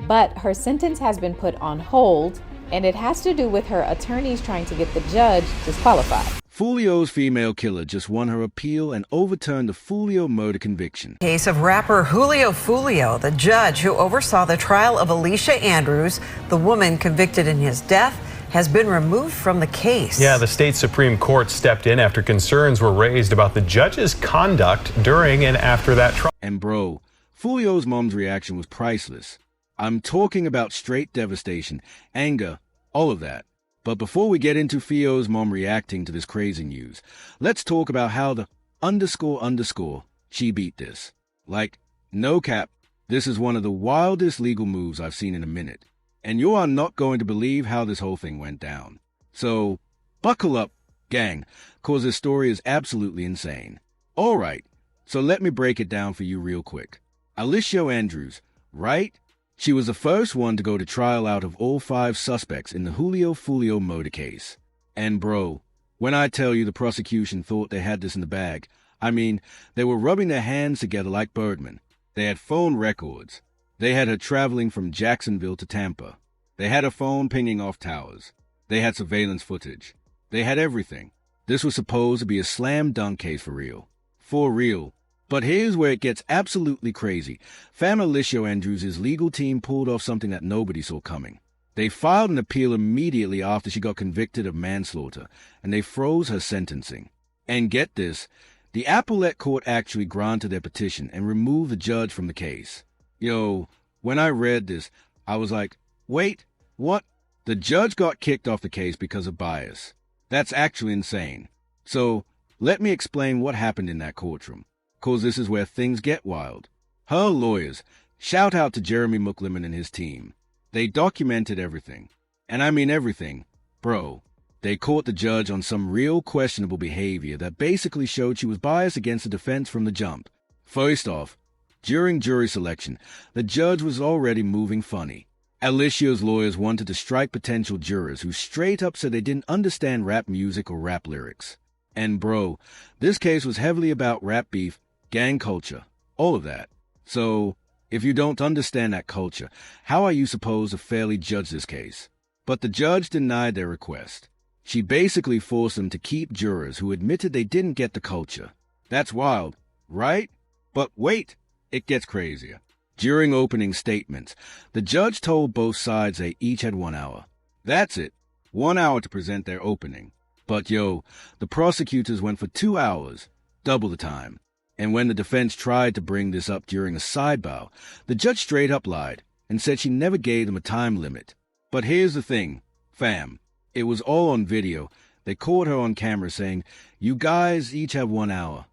But her sentence has been put on hold, and it has to do with her attorneys trying to get the judge disqualified. Foolio's female killer just won her appeal and overturned the Foolio murder conviction. Case of rapper Foolio, the judge who oversaw the trial of Alicia Andrews, the woman convicted in his death, has been removed from the case. Yeah, the state Supreme Court stepped in after concerns were raised about the judge's conduct during and after that trial. And bro, Foolio's mom's reaction was priceless. I'm talking about straight devastation, anger, all of that. But before we get into Foolio's mom reacting to this crazy news, let's talk about how the __ she beat this. Like, no cap, this is one of the wildest legal moves I've seen in a minute. And you are not going to believe how this whole thing went down. So, buckle up, gang, cause this story is absolutely insane. Alright, so let me break it down for you real quick. Alicia Andrews, right? She was the first one to go to trial out of all 5 suspects in the Foolio murder case. And bro, when I tell you the prosecution thought they had this in the bag, I mean, they were rubbing their hands together like Birdman. They had phone records. They had her traveling from Jacksonville to Tampa. They had her phone pinging off towers. They had surveillance footage. They had everything. This was supposed to be a slam dunk case for real. For real. But here's where it gets absolutely crazy. Fam Alicia Andrews' legal team pulled off something that nobody saw coming. They filed an appeal immediately after she got convicted of manslaughter, and they froze her sentencing. And get this, the appellate court actually granted their petition and removed the judge from the case. Yo, when I read this, I was like, wait, what? The judge got kicked off the case because of bias. That's actually insane. So, let me explain what happened in that courtroom. Cause this is where things get wild. Her lawyers, shout out to Jeremy McLeman and his team. They documented everything. And I mean everything. Bro, they caught the judge on some real questionable behavior that basically showed she was biased against the defense from the jump. First off, during jury selection, the judge was already moving funny. Alicia's lawyers wanted to strike potential jurors who straight up said they didn't understand rap music or rap lyrics. And bro, this case was heavily about rap beef, gang culture, all of that. So, if you don't understand that culture, how are you supposed to fairly judge this case? But the judge denied their request. She basically forced them to keep jurors who admitted they didn't get the culture. That's wild, right? But wait, it gets crazier. During opening statements, the judge told both sides they each had 1 hour. That's it, 1 hour to present their opening. But yo, the prosecutors went for 2 hours, double the time. And when the defense tried to bring this up during a sidebar, the judge straight up lied and said she never gave them a time limit. But here's the thing, fam. It was all on video. They caught her on camera saying, "You guys each have 1 hour."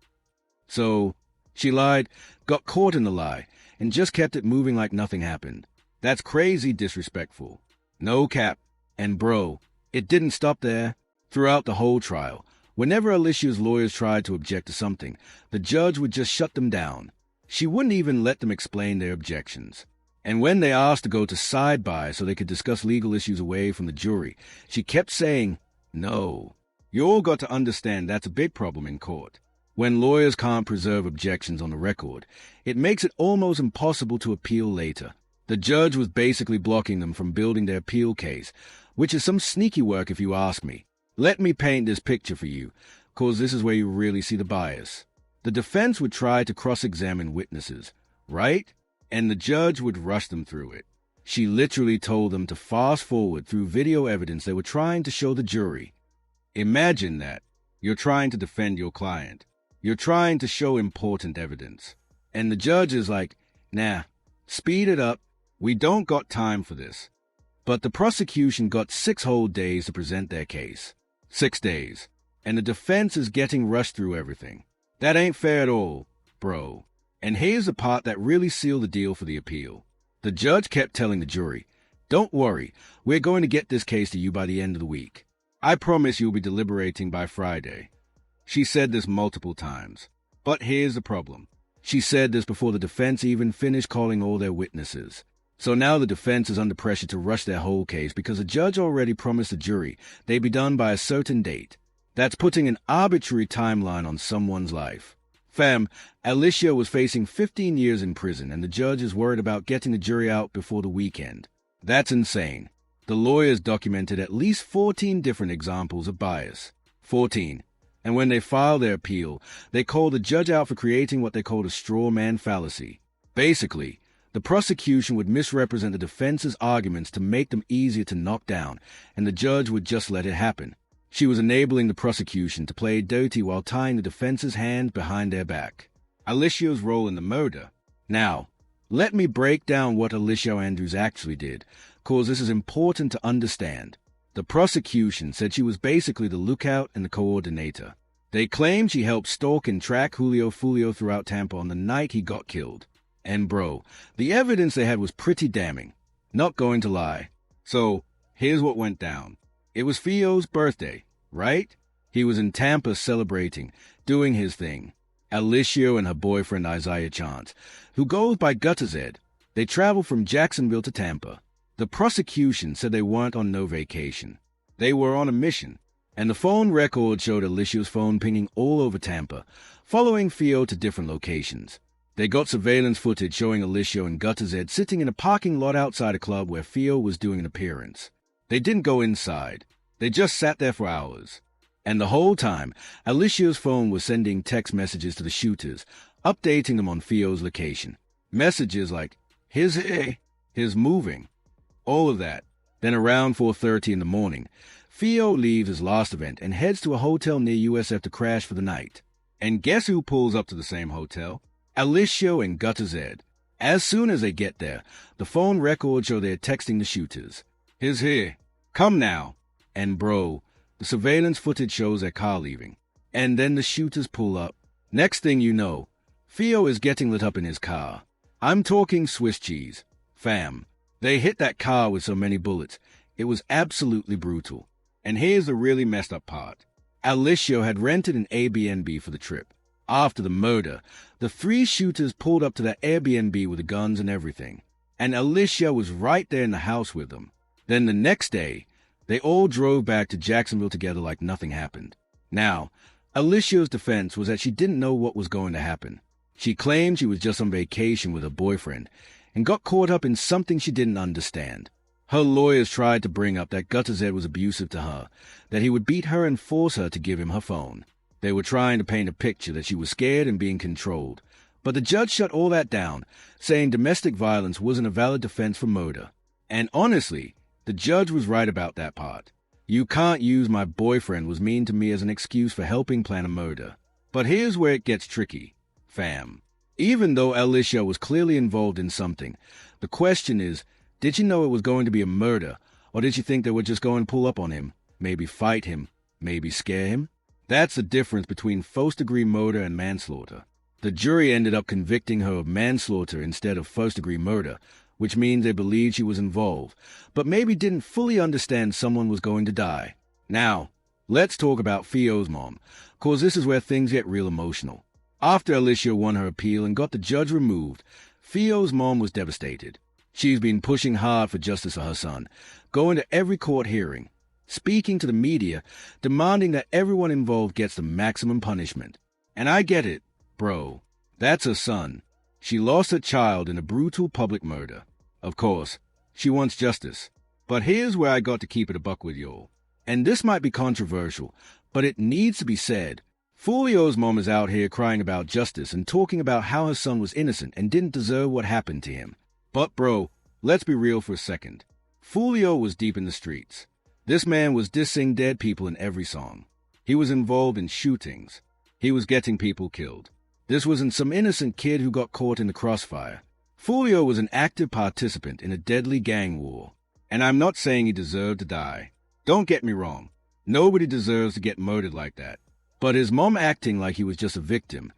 So, she lied, got caught in the lie, and just kept it moving like nothing happened. That's crazy disrespectful. No cap. And bro, it didn't stop there. Throughout the whole trial, whenever Alicia's lawyers tried to object to something, the judge would just shut them down. She wouldn't even let them explain their objections. And when they asked to go to sidebar so they could discuss legal issues away from the jury, she kept saying, no. You all got to understand that's a big problem in court. When lawyers can't preserve objections on the record, it makes it almost impossible to appeal later. The judge was basically blocking them from building their appeal case, which is some sneaky work if you ask me. Let me paint this picture for you, cause this is where you really see the bias. The defense would try to cross-examine witnesses, right? And the judge would rush them through it. She literally told them to fast forward through video evidence they were trying to show the jury. Imagine that. You're trying to defend your client. You're trying to show important evidence. And the judge is like, nah, speed it up. We don't got time for this. But the prosecution got 6 whole days to present their case. 6 days. And the defense is getting rushed through everything. That ain't fair at all, bro. And here's the part that really sealed the deal for the appeal. The judge kept telling the jury, don't worry, we're going to get this case to you by the end of the week. I promise you'll be deliberating by Friday. She said this multiple times. But here's the problem. She said this before the defense even finished calling all their witnesses. So now the defense is under pressure to rush their whole case because the judge already promised the jury they'd be done by a certain date. That's putting an arbitrary timeline on someone's life. Fam, Alicia was facing 15 years in prison, and the judge is worried about getting the jury out before the weekend. That's insane. The lawyers documented at least 14 different examples of bias. 14. And when they filed their appeal, they called the judge out for creating what they called a straw man fallacy. Basically, the prosecution would misrepresent the defense's arguments to make them easier to knock down, and the judge would just let it happen. She was enabling the prosecution to play dirty while tying the defense's hands behind their back. Alicia's role in the murder. Now, let me break down what Alicia Andrews actually did, cause this is important to understand. The prosecution said she was basically the lookout and the coordinator. They claimed she helped stalk and track Julio Foolio throughout Tampa on the night he got killed. And bro, the evidence they had was pretty damning. Not going to lie. So, here's what went down. It was Fio's birthday, right? He was in Tampa celebrating, doing his thing. Alicia and her boyfriend Isaiah Chance, who goes by Guttazed, they traveled from Jacksonville to Tampa. The prosecution said they weren't on no vacation. They were on a mission, and the phone record showed Alicia's phone pinging all over Tampa, following Fio to different locations. They got surveillance footage showing Alicia and Guttazed sitting in a parking lot outside a club where Fio was doing an appearance. They didn't go inside. They just sat there for hours. And the whole time, Alicia's phone was sending text messages to the shooters, updating them on Fio's location. Messages like, here's moving. All of that. Then around 4:30 in the morning, Fio leaves his last event and heads to a hotel near USF to crash for the night. And guess who pulls up to the same hotel? Alicia and Guttazed. As soon as they get there, the phone records show they're texting the shooters. Here's here. Come now. And bro, the surveillance footage shows their car leaving. And then the shooters pull up. Next thing you know, Fio is getting lit up in his car. I'm talking Swiss cheese. Fam, they hit that car with so many bullets. It was absolutely brutal. And here's the really messed up part. Alicia had rented an Airbnb for the trip. After the murder, the three shooters pulled up to that Airbnb with the guns and everything. And Alicia was right there in the house with them. Then the next day, they all drove back to Jacksonville together like nothing happened. Now, Alicia's defense was that she didn't know what was going to happen. She claimed she was just on vacation with her boyfriend and got caught up in something she didn't understand. Her lawyers tried to bring up that Guttazed was abusive to her, that he would beat her and force her to give him her phone. They were trying to paint a picture that she was scared and being controlled. But the judge shut all that down, saying domestic violence wasn't a valid defense for murder. And honestly, the judge was right about that part. You can't use my boyfriend was mean to me as an excuse for helping plan a murder. But here's where it gets tricky, fam. Even though Alicia was clearly involved in something, the question is, did she know it was going to be a murder, or did she think they would just go and pull up on him, maybe fight him, maybe scare him? That's the difference between first-degree murder and manslaughter. The jury ended up convicting her of manslaughter instead of first-degree murder, which means they believed she was involved, but maybe didn't fully understand someone was going to die. Now, let's talk about Fio's mom, cause this is where things get real emotional. After Alicia won her appeal and got the judge removed, Fio's mom was devastated. She's been pushing hard for justice for her son, going to every court hearing, speaking to the media, demanding that everyone involved gets the maximum punishment. And I get it, bro. That's her son. She lost her child in a brutal public murder. Of course, she wants justice. But here's where I got to keep it a buck with y'all. And this might be controversial, but it needs to be said. Foolio's mom is out here crying about justice and talking about how her son was innocent and didn't deserve what happened to him. But bro, let's be real for a second. Foolio was deep in the streets. This man was dissing dead people in every song. He was involved in shootings. He was getting people killed. This wasn't some innocent kid who got caught in the crossfire. Foolio was an active participant in a deadly gang war. And I'm not saying he deserved to die. Don't get me wrong. Nobody deserves to get murdered like that. But his mom acting like he was just a victim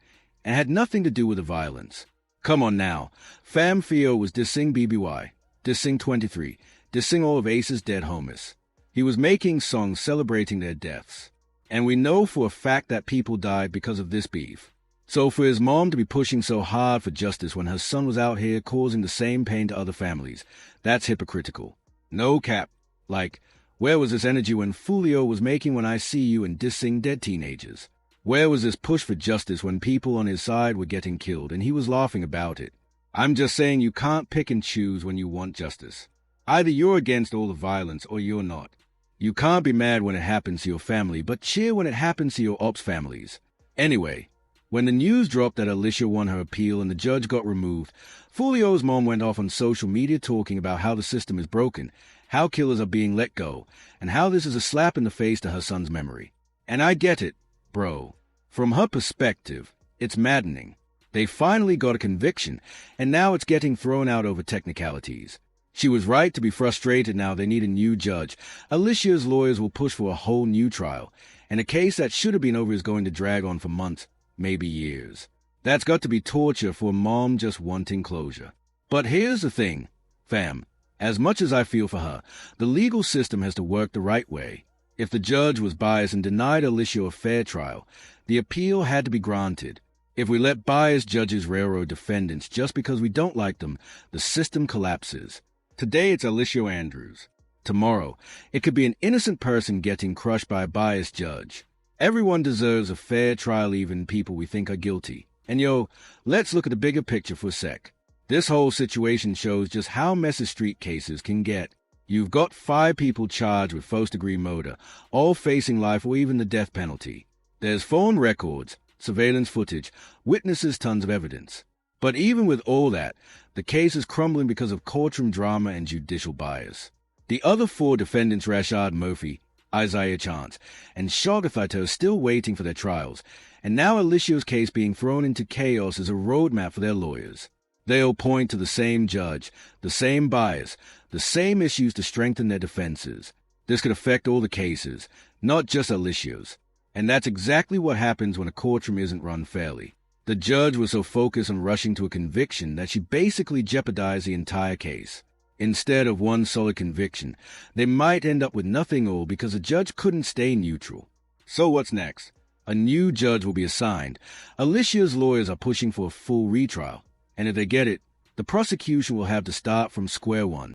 and had nothing to do with the violence. Come on now. Fam Fio was dissing BBY, dissing 23, dissing all of Ace's dead homies. He was making songs celebrating their deaths. And we know for a fact that people died because of this beef. So for his mom to be pushing so hard for justice when her son was out here causing the same pain to other families, that's hypocritical. No cap. Like, where was this energy when Foolio was making When I See You and dissing dead teenagers? Where was this push for justice when people on his side were getting killed and he was laughing about it? I'm just saying you can't pick and choose when you want justice. Either you're against all the violence or you're not. You can't be mad when it happens to your family, but cheer when it happens to your ops families. Anyway, when the news dropped that Alicia won her appeal and the judge got removed, Foolio's mom went off on social media talking about how the system is broken, how killers are being let go, and how this is a slap in the face to her son's memory. And I get it, bro. From her perspective, it's maddening. They finally got a conviction, and now it's getting thrown out over technicalities. She was right to be frustrated now they need a new judge. Alicia's lawyers will push for a whole new trial, and a case that should have been over is going to drag on for months, maybe years. That's got to be torture for a mom just wanting closure. But here's the thing, fam. As much as I feel for her, the legal system has to work the right way. If the judge was biased and denied Alicia a fair trial, the appeal had to be granted. If we let biased judges railroad defendants just because we don't like them, the system collapses. Today it's Alicia Andrews. Tomorrow, it could be an innocent person getting crushed by a biased judge. Everyone deserves a fair trial, even people we think are guilty. And let's look at the bigger picture for a sec. This whole situation shows just how messy street cases can get. You've got 5 people charged with first-degree murder, all facing life or even the death penalty. There's phone records, surveillance footage, witnesses, tons of evidence. But even with all that, the case is crumbling because of courtroom drama and judicial bias. The other 4 defendants, Rashad Murphy, Isaiah Chance, and Shogathaita, are still waiting for their trials, and now Alicia's case being thrown into chaos is a roadmap for their lawyers. They'll point to the same judge, the same bias, the same issues to strengthen their defenses. This could affect all the cases, not just Alicia's. And that's exactly what happens when a courtroom isn't run fairly. The judge was so focused on rushing to a conviction that she basically jeopardized the entire case. Instead of one solid conviction, they might end up with nothing all because the judge couldn't stay neutral. So what's next? A new judge will be assigned. Alicia's lawyers are pushing for a full retrial. And if they get it, the prosecution will have to start from square one.